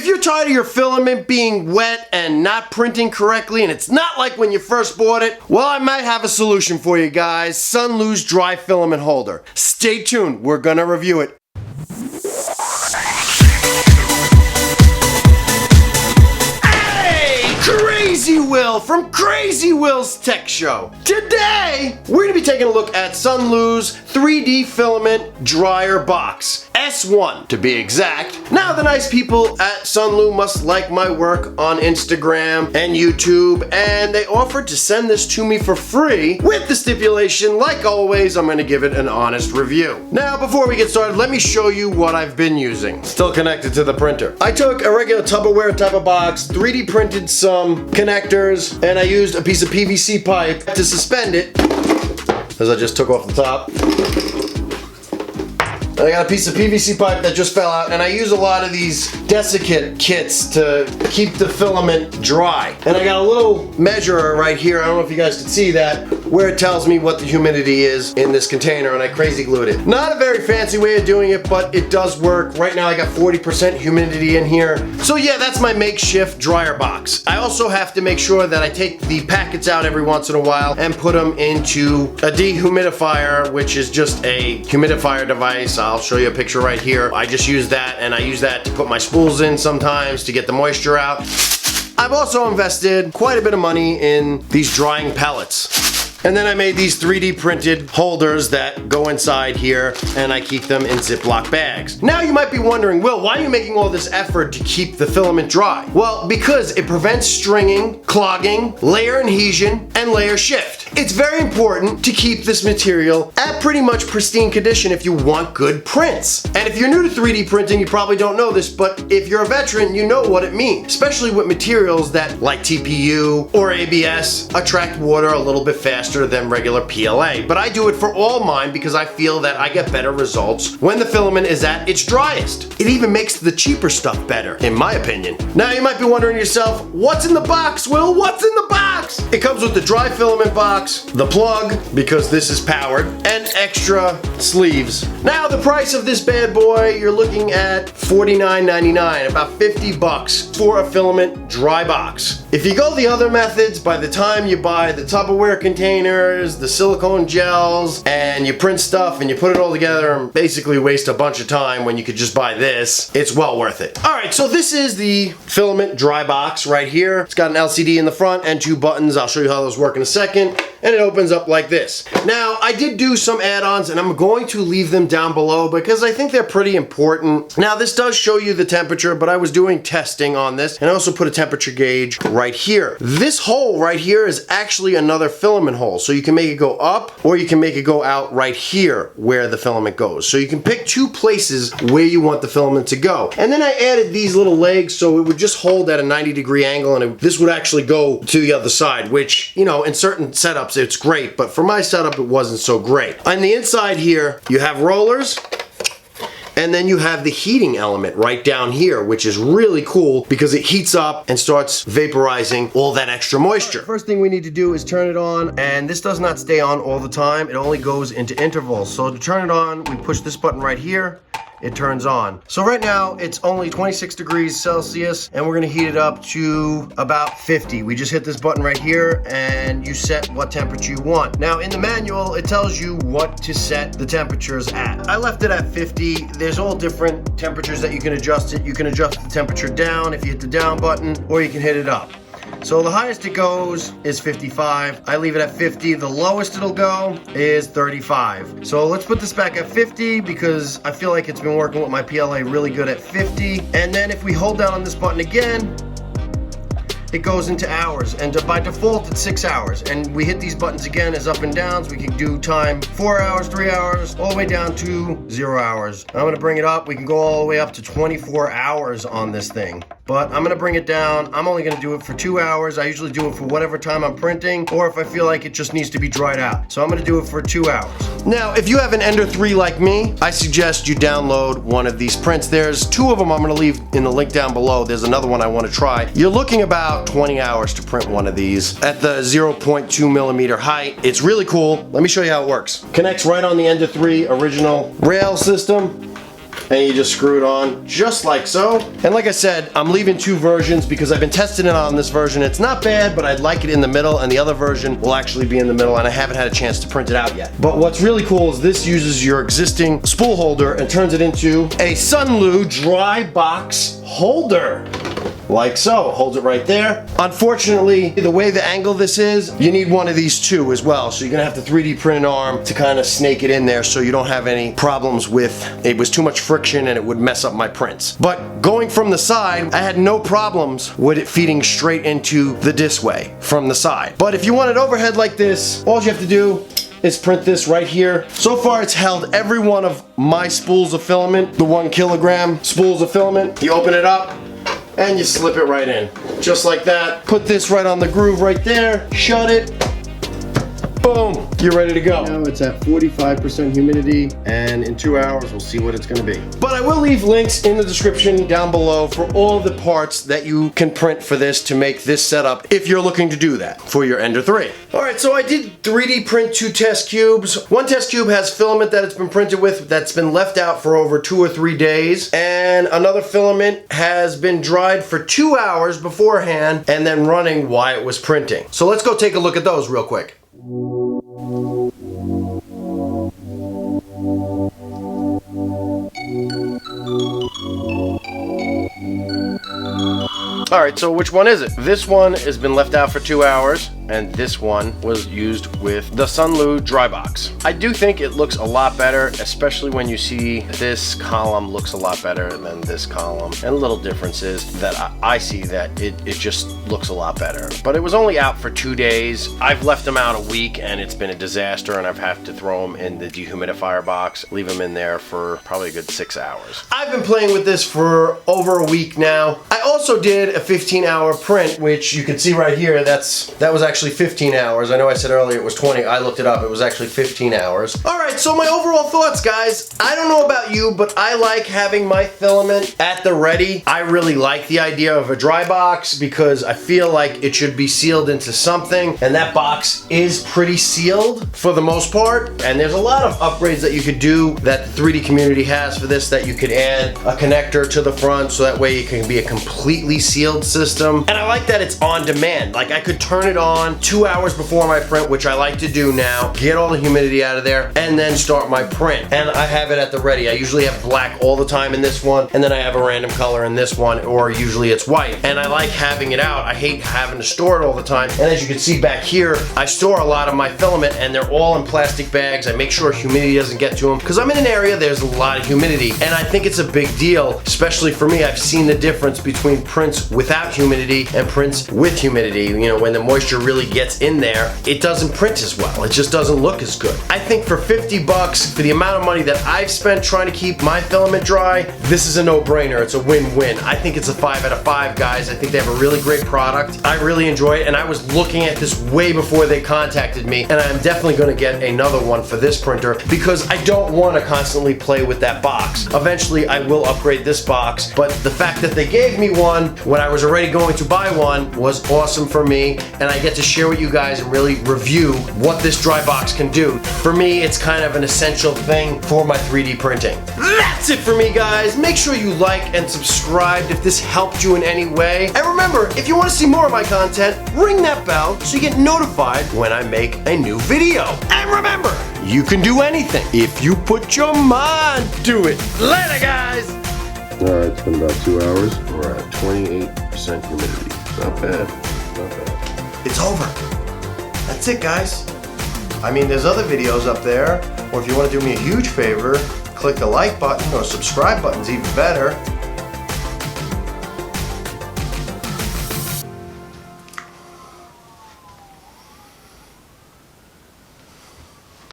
If you're tired of your filament being wet and not printing correctly and it's not like when you first bought it, well, I might have a solution for you guys. Sunlu's Dry Filament Holder. Stay tuned, we're gonna review it. Crazy Will from Crazy Will's Tech Show. Today, we're gonna be taking a look at Sunlu's 3D Filament Dryer Box. S1 to be exact. Now the nice people at Sunlu must like my work on Instagram and YouTube, and they offered to send this to me for free with the stipulation, like always, I'm gonna give it an honest review. Now before we get started, let me show you what I've been using. Still connected to the printer. I took a regular Tupperware type of box, 3D printed some connectors, and I used a piece of PVC pipe to suspend it, as I just took off the top. I got a piece of PVC pipe that just fell out, and I use a lot of these desiccant kits to keep the filament dry. And I got a little measurer right here, I don't know if you guys can see that, where it tells me what the humidity is in this container, and I crazy glued it. Not a very fancy way of doing it, but it does work. Right now I got 40% humidity in here. So yeah, that's my makeshift dryer box. I also have to make sure that I take the packets out every once in a while and put them into a dehumidifier, which is just a humidifier device. I'll show you a picture right here. I just use that, and I use that to put my spools in sometimes to get the moisture out. I've also invested quite a bit of money in these drying pellets. And then I made these 3D printed holders that go inside here, and I keep them in Ziploc bags. Now you might be wondering, Will, why are you making all this effort to keep the filament dry? Well, because it prevents stringing, clogging, layer adhesion, and layer shift. It's very important to keep this material at pretty much pristine condition if you want good prints. And if you're new to 3D printing, you probably don't know this, but if you're a veteran, you know what it means, especially with materials that, like TPU or ABS, attract water a little bit faster than regular PLA. But I do it for all mine because I feel that I get better results when the filament is at its driest. It even makes the cheaper stuff better, in my opinion. Now you might be wondering to yourself, what's in the box, Will? What's in the box? It comes with the dry filament box, the plug, because this is powered, and extra sleeves. Now the price of this bad boy, you're looking at $49.99, about 50 bucks for a filament dry box. If you go the other methods, by the time you buy the Tupperware containers, the silicone gels, and you print stuff and you put it all together and basically waste a bunch of time when you could just buy this, it's well worth it. Alright, so this is the filament dry box right here. It's got an LCD in the front and 2 buttons. I'll show you how those work in a second. And it opens up like this. Now, I did do some add-ons, and I'm going to leave them down below because I think they're pretty important. Now, this does show you the temperature, but I was doing testing on this, and I also put a temperature gauge right here. This hole right here is actually another filament hole, so you can make it go up, or you can make it go out right here where the filament goes. So you can pick 2 places where you want the filament to go. And then I added these little legs, so it would just hold at a 90-degree angle, and this would actually go to the other side, which, you know, in certain setups, it's great, but for my setup it wasn't so great. On the inside here you have rollers, and then you have the heating element right down here, which is really cool because it heats up and starts vaporizing all that extra moisture. First thing we need to do is turn it on, and this does not stay on all the time. It only goes into intervals. So to turn it on, we push this button right here. It turns on. So right now it's only 26 degrees Celsius, and we're gonna heat it up to about 50. We just hit this button right here and you set what temperature you want. Now in the manual it tells you what to set the temperatures at. I left it at 50. There's all different temperatures that you can adjust it. You can adjust the temperature down if you hit the down button, or you can hit it up. So the highest it goes is 55. I leave it at 50. The lowest it'll go is 35. So let's put this back at 50 because I feel like it's been working with my PLA really good at 50. And then if we hold down on this button again, it goes into hours, and by default it's 6 hours, and we hit these buttons again as up and downs. We can do time 4 hours, 3 hours, all the way down to 0 hours. I'm gonna bring it up. We can go all the way up to 24 hours on this thing, but I'm gonna bring it down. I'm only gonna do it for 2 hours. I usually do it for whatever time I'm printing, or if I feel like it just needs to be dried out. So I'm gonna do it for 2 hours. Now, if you have an Ender 3 like me, I suggest you download one of these prints. There's 2 of them I'm gonna leave in the link down below. There's another one I wanna try. You're looking about 20 hours to print one of these at the 0.2 millimeter height. It's really cool. Let me show you how it works. Connects right on the Ender 3 original rail system. and you just screw it on just like so. And like I said, I'm leaving 2 versions because I've been testing it on this version. It's not bad, but I'd like it in the middle, and the other version will actually be in the middle, and I haven't had a chance to print it out yet. But what's really cool is this uses your existing spool holder and turns it into a Sunlu Dry Box holder. Like so, holds it right there. Unfortunately, the way the angle this is, you need one of these too as well. So you're gonna have to 3D print an arm to kind of snake it in there so you don't have any problems with, it was too much friction and it would mess up my prints. But going from the side, I had no problems with it feeding straight into the disc way from the side. But if you want it overhead like this, all you have to do is print this right here. So far it's held every one of my spools of filament, the 1 kilogram spools of filament. You open it up, and you slip it right in. Just like that. Put this right on the groove right there, shut it, boom, you're ready to go. Now it's at 45% humidity, and in 2 hours we'll see what it's gonna be. But I will leave links in the description down below for all the parts that you can print for this to make this setup if you're looking to do that for your Ender 3. Alright, so I did 3D print 2 test cubes. One test cube has filament that it's been printed with that's been left out for over 2 or 3 days, and another filament has been dried for 2 hours beforehand and then running while it was printing. So let's go take a look at those real quick. Alright, so which one is it? This one has been left out for 2 hours, and this one was used with the Sunlu Dry Box. I do think it looks a lot better, especially when you see this column looks a lot better than this column. And little differences that I see that it just looks a lot better. But it was only out for 2 days. I've left them out a week, and it's been a disaster, and I've had to throw them in the dehumidifier box, leave them in there for probably a good 6 hours. I've been playing with this for over a week now. I also did a 15-hour print, which you can see right here. That was actually 15 hours. I know I said earlier it was 20. I looked it up. It was actually 15 hours. All right, so my overall thoughts, guys. I don't know about you, but I like having my filament at the ready. I really like the idea of a dry box because I feel like it should be sealed into something, and that box is pretty sealed for the most part. And there's a lot of upgrades that you could do that the 3D community has for this, that you could add a connector to the front so that way it can be a completely sealed system. And I like that it's on demand. Like, I could turn it on 2 hours before my print, which I like to do now, get all the humidity out of there, and then start my print. And I have it at the ready. I usually have black all the time in this one, and then I have a random color in this one, or usually it's white. And I like having it out. I hate having to store it all the time. And as you can see back here, I store a lot of my filament, and they're all in plastic bags. I make sure humidity doesn't get to them, because I'm in an area there's a lot of humidity, and I think it's a big deal, especially for me. I've seen the difference between prints without humidity and prints with humidity. You know, when the moisture really gets in there, it doesn't print as well. It just doesn't look as good. I think for 50 bucks, for the amount of money that I've spent trying to keep my filament dry, this is a no-brainer. It's a win-win. I think it's a 5 out of 5, guys. I think they have a really great product. I really enjoy it, and I was looking at this way before they contacted me, and I'm definitely going to get another one for this printer because I don't want to constantly play with that box. Eventually, I will upgrade this box, but the fact that they gave me one when I was already going to buy one was awesome for me, and I get to share with you guys and really review what this dry box can do. For me, it's kind of an essential thing for my 3D printing. That's it for me, guys. Make sure you like and subscribe if this helped you in any way. And remember, if you want to see more of my content, ring that bell so you get notified when I make a new video. And remember, you can do anything if you put your mind to it. Later, guys. Alright, it's been about 2 hours. We're at 28% humidity. Not bad. Not bad. It's over. That's it, guys. I mean, there's other videos up there. Or if you want to do me a huge favor, click the like button, or subscribe button's even better.